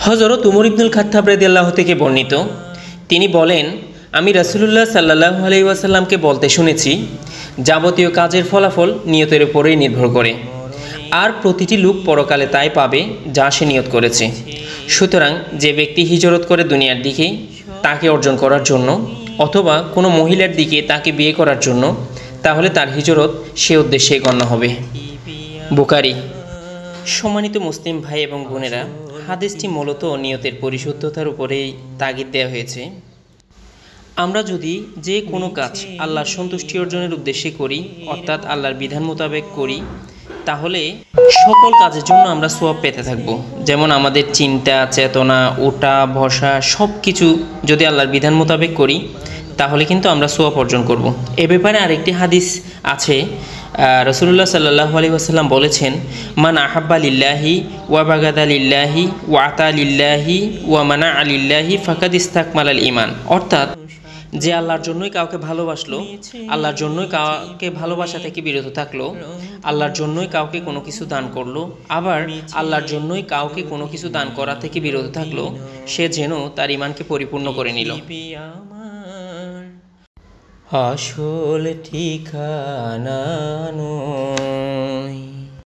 হযরত উমর ইবনুল খাত্তাব রাদিয়াল্লাহু থেকে বর্ণিত, তিনি বলেন, আমি রাসূলুল্লাহ সাল্লাল্লাহু আলাইহি ওয়াসাল্লামকে বলতে শুনেছি, যাবতীয় কাজের ফলাফল নিয়তের উপরেই নির্ভর করে, আর প্রতিটি লোক পরকালে তাই পাবে যা সে নিয়ত করেছে। সুতরাং যে ব্যক্তি হিজরত করে দুনিয়ার দিকে তাকে অর্জন করার জন্য অথবা কোনো মহিলার দিকে তাকে বিয়ে করার জন্য, তাহলে তার হিজরত সে উদ্দেশ্যে গণ্য হবে। বুখারী। সম্মানিত মুসলিম ভাই এবং বোনেরা, হাদিসটি মূলত নিয়তের পরিশুদ্ধতার উপরেই তাগিদ দেওয়া হয়েছে। আমরা যদি যে কোনো কাজ আল্লাহর সন্তুষ্টি অর্জনের উদ্দেশ্যে করি, অর্থাৎ আল্লাহর বিধান মোতাবেক করি, তাহলে সকল কাজের জন্য আমরা সওয়াব পেতে থাকব। যেমন আমাদের চিন্তা, চেতনা, ওঠা বসা সব কিছু যদি আল্লাহর বিধান মোতাবেক করি, তাহলে কিন্তু আমরা সওয়াব অর্জন করব। এ ব্যাপারে আরেকটি হাদিস আছে। রাসূলুল্লাহ সাল্লাল্লাহু আলাইহি ওয়াসাল্লাম বলেছেন, মান আহাব্বা লিল্লাহি ওয়া বাগাদা লিল্লাহি ওয়া আতা লিল্লাহি ওয়া মানা লিল্লাহি ফাকাদ ইস্তাকমালাল ঈমান। অর্থাৎ যে আল্লাহর জন্যই কাউকে ভালোবাসলো, আল্লাহর জন্যই কাউকে ভালোবাসা থেকে বিরত থাকলো, আল্লাহর জন্যই কাউকে কোনো কিছু দান করলো, আবার আল্লাহর জন্যই কাউকে কোনো কিছু দান করা থেকে বিরত থাকলো, সে যেন তার ঈমানকে পরিপূর্ণ করে নিল। আসল ঠিকানা নয়।